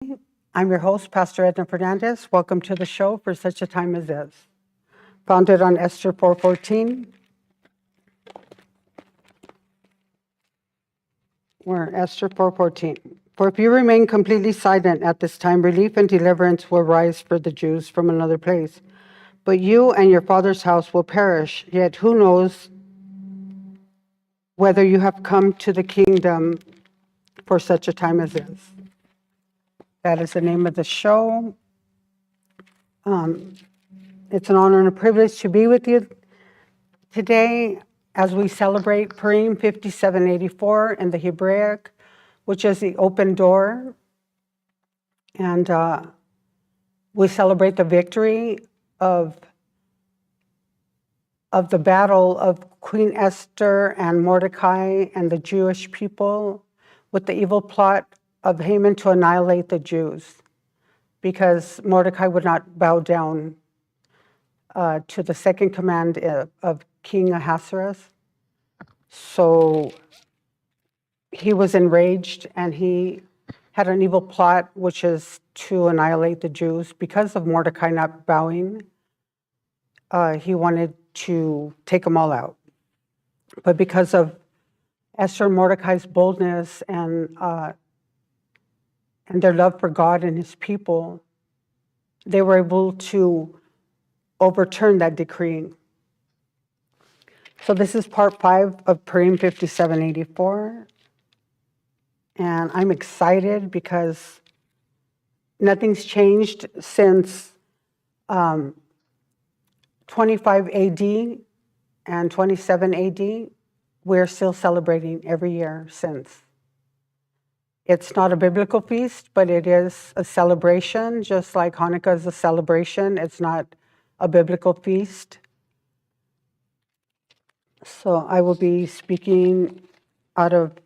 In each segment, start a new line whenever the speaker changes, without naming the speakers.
I'm your host, Pastor Edna Fernandez. Welcome to the show for such a time as this. Founded on Esther 4:14. We're Esther 4:14. For if you remain completely silent at this time, relief and deliverance will rise for the Jews from another place. But you and your father's house will perish, yet who knows whether you have come to the kingdom for such a time as this. That is the name of the show. It's an honor and a privilege to be with you today as we celebrate Purim 5784 in the Hebraic, which is the open door. And we celebrate the victory of the battle of Queen Esther and Mordecai and the Jewish people with the evil plot of Haman to annihilate the Jews, because Mordecai would not bow down to the second command of King Ahasuerus. So he was enraged and he had an evil plot, which is to annihilate the Jews. Because of Mordecai not bowing, he wanted to take them all out. But because of Esther and Mordecai's boldness and their love for God and his people, they were able to overturn that decree. So this is part 5 of Purim 5784. And I'm excited because nothing's changed since 25 AD and 27 AD. We're still celebrating every year since. It's not a biblical feast, but it is a celebration, just like Hanukkah is a celebration. It's not a biblical feast. So I will be speaking out of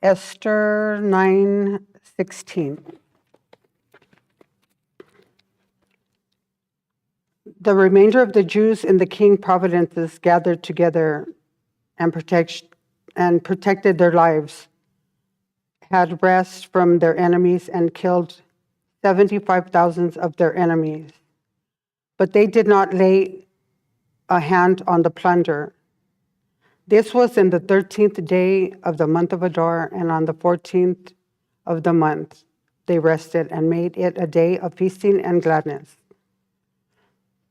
Esther 9:16. The remainder of the Jews in the king provinces gathered together and protected their lives, had rest from their enemies, and killed 75,000 of their enemies. But they did not lay a hand on the plunder. This was in the 13th day of the month of Adar, and on the 14th of the month they rested and made it a day of feasting and gladness.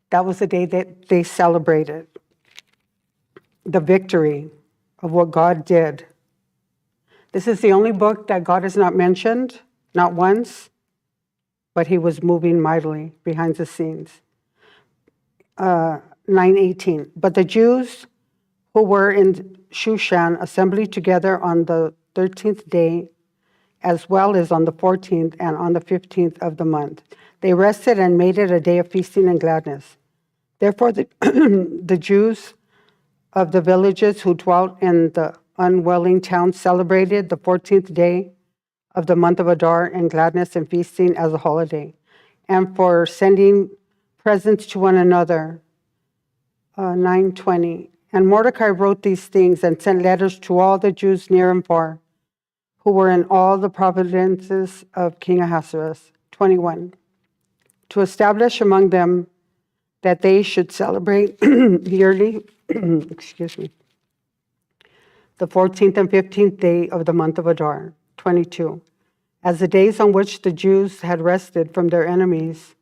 That was the day that they celebrated the victory of what God did. This is the only book that God has not mentioned, not once, but he was moving mightily behind the scenes. 9:18. But the Jews who were in Shushan assembled together on the 13th day, as well as on the 14th and on the 15th of the month. They rested and made it a day of feasting and gladness. Therefore, the Jews of the villages who dwelt in the unwilling towns celebrated the 14th day of the month of Adar in gladness and feasting as a holiday, and for sending presents to one another. 9:20. And Mordecai wrote these things and sent letters to all the Jews near and far, who were in all the provinces of King Ahasuerus. 21. To establish among them that they should celebrate yearly, excuse me, the 14th and 15th day of the month of Adar. 22. As the days on which the Jews had rested from their enemies,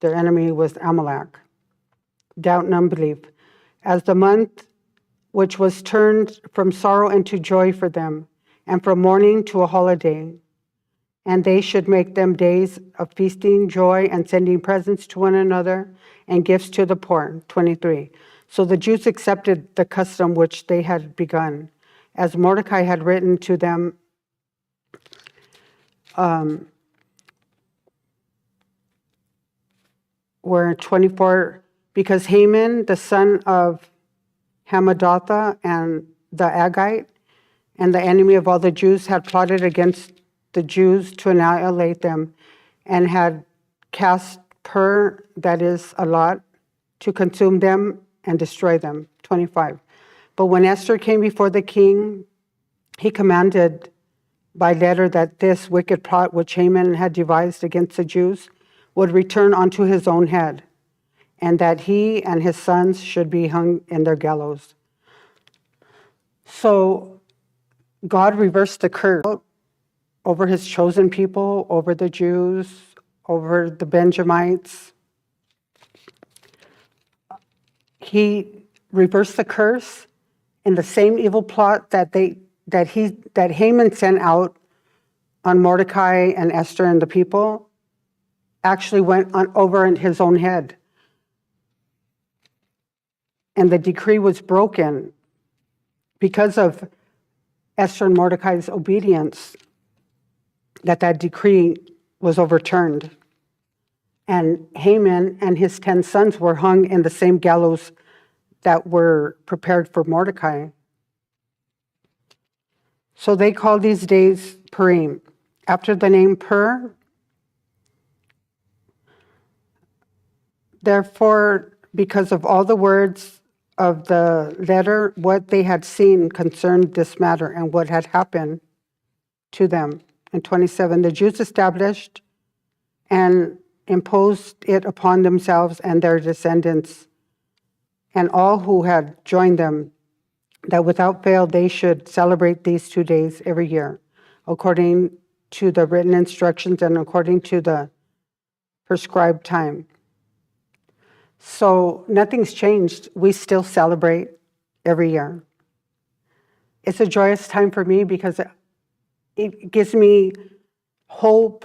their enemy was Amalek, doubt and unbelief, as the month which was turned from sorrow into joy for them, and from mourning to a holiday. And they should make them days of feasting, joy, and sending presents to one another, and gifts to the poor. 23. So the Jews accepted the custom which they had begun, as Mordecai had written to them. Were 24, because Haman, the son of Hammedatha, and the Agite, and the enemy of all the Jews, had plotted against the Jews to annihilate them, and had cast pur, that is a lot, to consume them and destroy them. 25. But when Esther came before the king, he commanded by letter that this wicked plot which Haman had devised against the Jews would return onto his own head, and that he and his sons should be hung in their gallows. So God reversed the curse over his chosen people, over the Jews, over the Benjamites. He reversed the curse in the same evil plot that Haman sent out on Mordecai and Esther and the people, actually went on over in his own head. And the decree was broken because of Esther and Mordecai's obedience, that decree was overturned. And Haman and his 10 sons were hung in the same gallows that were prepared for Mordecai. So they call these days Purim, after the name Pur. Therefore, because of all the words of the letter, what they had seen concerned this matter and what had happened to them. In 27, the Jews established and imposed it upon themselves and their descendants and all who had joined them, that without fail they should celebrate these 2 days every year, according to the written instructions and according to the prescribed time. So nothing's changed. We still celebrate every year. It's a joyous time for me because it gives me hope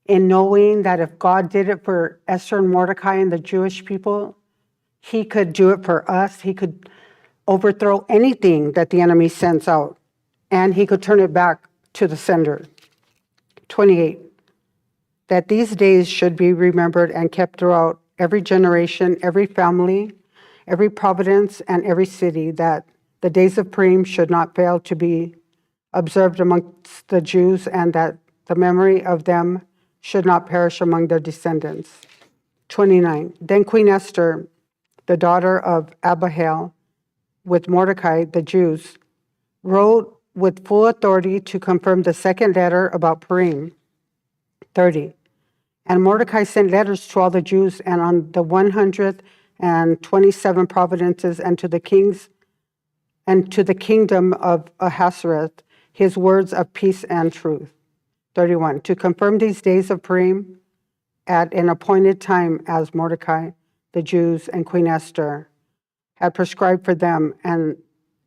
in knowing that if God did it for Esther and Mordecai and the Jewish people, he could do it for us. He could overthrow anything that the enemy sends out, and he could turn it back to the sender. 28, that these days should be remembered and kept throughout every generation, every family, every providence, and every city, that the days of Purim should not fail to be observed amongst the Jews, and that the memory of them should not perish among their descendants. 29, then Queen Esther, the daughter of Abihail, with Mordecai, the Jews, wrote with full authority to confirm the second letter about Purim. 30, and Mordecai sent letters to all the Jews and on the 127 providences and to the kings and to the kingdom of Ahasuerus, his words of peace and truth. 31, to confirm these days of Purim at an appointed time as Mordecai, the Jews, and Queen Esther had prescribed for them, and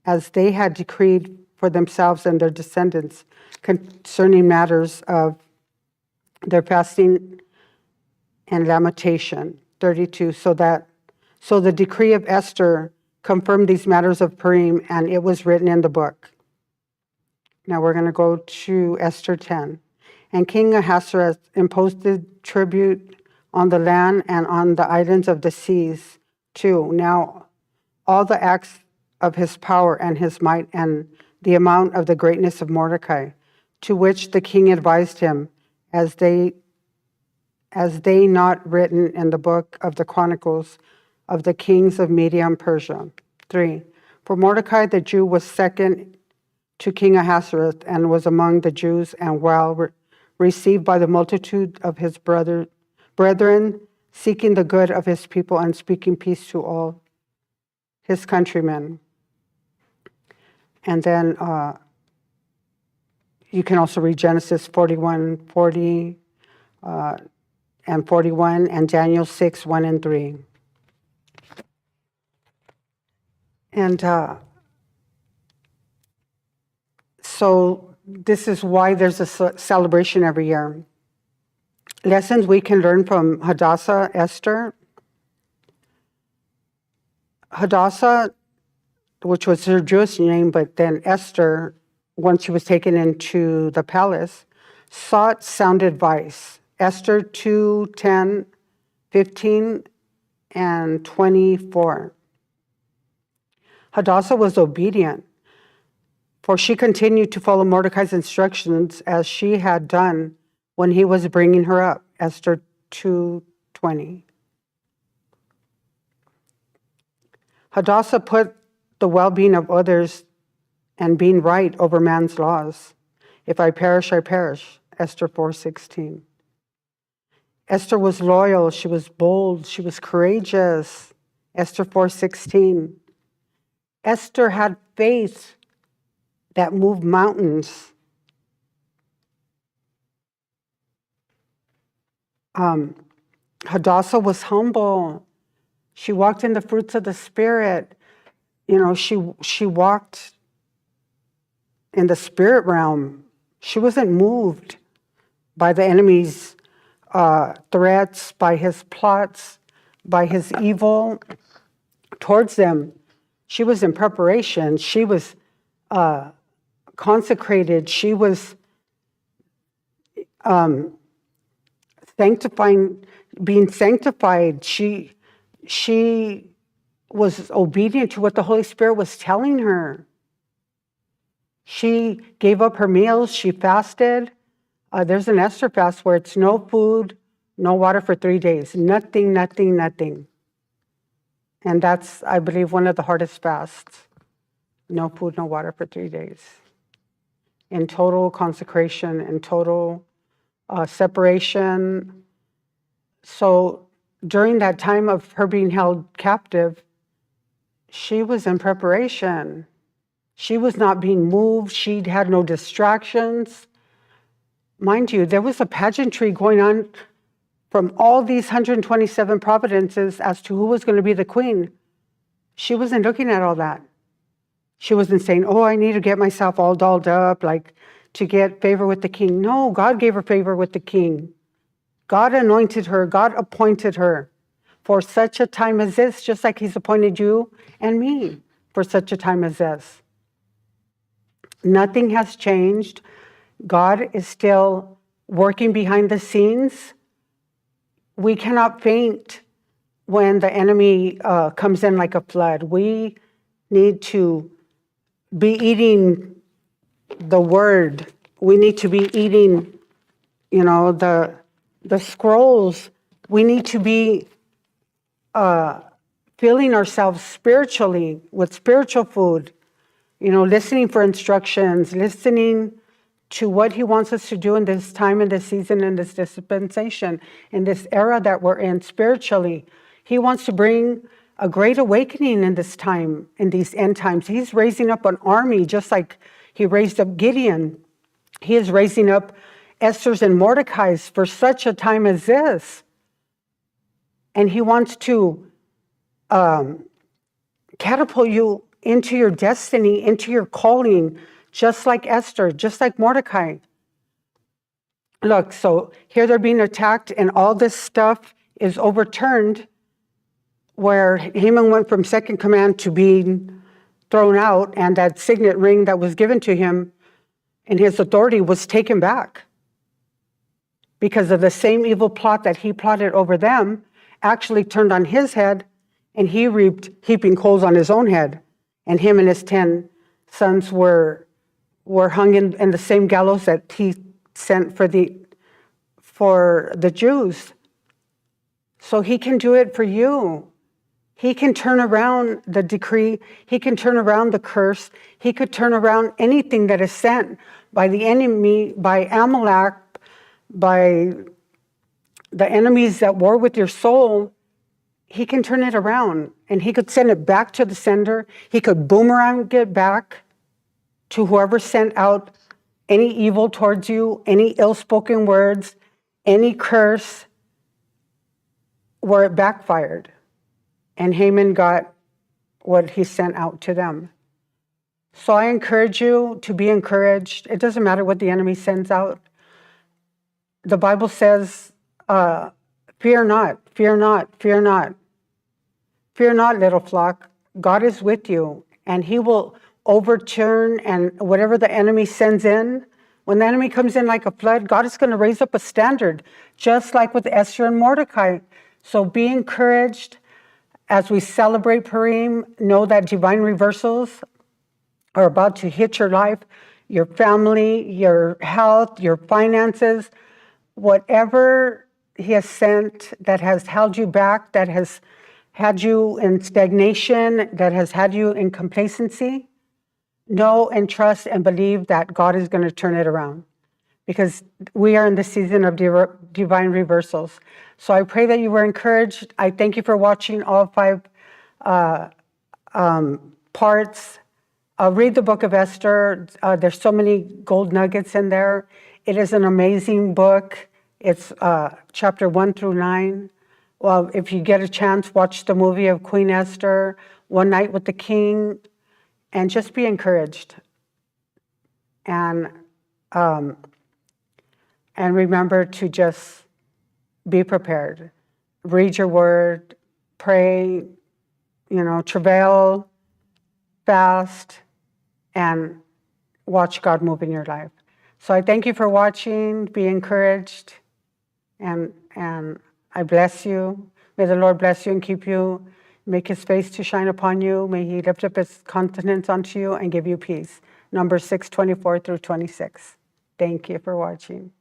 as they had decreed for themselves and their descendants concerning matters of their fasting and lamentation. 32, so the decree of Esther confirmed these matters of Purim, and it was written in the book. Now we're going to go to Esther 10. And King Ahasuerus imposed the tribute on the land and on the islands of the seas too. Now all the acts of his power and his might and the amount of the greatness of Mordecai, to which the king advised him, as they not written in the book of the Chronicles of the kings of Media and Persia. 3, for Mordecai the Jew was second to King Ahasuerus and was among the Jews and well received by the multitude of his brethren, seeking the good of his people and speaking peace to all his countrymen. And then you can also read Genesis 41:40 and 41, and Daniel 6:1 and 3. And so this is why there's a celebration every year. Lessons we can learn from Hadassah, Esther. Hadassah, which was her Jewish name, but then Esther, once she was taken into the palace, sought sound advice. Esther 2:10, 15, and 24. Hadassah was obedient, for she continued to follow Mordecai's instructions as she had done when he was bringing her up. Esther 2:20. Hadassah put the well-being of others and being right over man's laws. If I perish, I perish. Esther 4:16. Esther was loyal. She was bold. She was courageous. Esther 4:16. Esther had faith that moved mountains. Hadassah was humble. She walked in the fruits of the Spirit. She walked in the spirit realm. She wasn't moved by the enemy's threats, by his plots, by his evil towards them. She was in preparation. She was consecrated. She was being sanctified. She was obedient to what the Holy Spirit was telling her. She gave up her meals. She fasted. There's an Esther fast where it's no food, no water for 3 days. Nothing, nothing, nothing. And that's, I believe, one of the hardest fasts. No food, no water for 3 days. In total consecration, in total separation. So during that time of her being held captive, she was in preparation. She was not being moved. She had no distractions. Mind you, there was a pageantry going on from all these 127 providences as to who was going to be the queen. She wasn't looking at all that. She wasn't saying, oh, I need to get myself all dolled up, like to get favor with the king. No, God gave her favor with the king. God anointed her. God appointed her for such a time as this, just like he's appointed you and me for such a time as this. Nothing has changed. God is still working behind the scenes. We cannot faint when the enemy comes in like a flood. We need to be eating the word. We need to be eating, the scrolls. We need to be filling ourselves spiritually with spiritual food, listening for instructions, listening to what he wants us to do in this time, in this season, in this dispensation, in this era that we're in spiritually. He wants to bring a great awakening in this time, in these end times. He's raising up an army just like he raised up Gideon. He is raising up Esther's and Mordecai's for such a time as this. And he wants to catapult you into your destiny, into your calling, just like Esther, just like Mordecai. Look, so here they're being attacked and all this stuff is overturned where Haman went from second command to being thrown out, and that signet ring that was given to him and his authority was taken back because of the same evil plot that he plotted over them actually turned on his head, and he reaped heaping coals on his own head. And him and his 10 sons were hung in the same gallows that he sent for the Jews. So he can do it for you. He can turn around the decree. He can turn around the curse. He could turn around anything that is sent by the enemy, by Amalek, by the enemies that war with your soul. He can turn it around, and he could send it back to the sender. He could boomerang it back to whoever sent out any evil towards you, any ill-spoken words, any curse, where it backfired. And Haman got what he sent out to them. So I encourage you to be encouraged. It doesn't matter what the enemy sends out. The Bible says, fear not, fear not, fear not. Fear not, little flock. God is with you, and he will overturn and whatever the enemy sends in. When the enemy comes in like a flood, God is going to raise up a standard, just like with Esther and Mordecai. So be encouraged as we celebrate Purim. Know that divine reversals are about to hit your life, your family, your health, your finances, whatever he has sent that has held you back, that has had you in stagnation, that has had you in complacency. know and trust and believe that God is going to turn it around, because we are in the season of divine reversals. So I pray that you were encouraged. I thank you for watching all 5 parts. Read the book of Esther. There's so many gold nuggets in there. It is an amazing book. It's chapter 1 through 9. Well, if you get a chance, watch the movie of Queen Esther, One Night with the King, and just be encouraged. And remember to just be prepared. Read your word, pray, travail, fast, and watch God move in your life. So I thank you for watching. Be encouraged, and I bless you. May the Lord bless you and keep you, make his face to shine upon you. May he lift up his countenance unto you and give you peace. Numbers 6:24 through 26. Thank you for watching.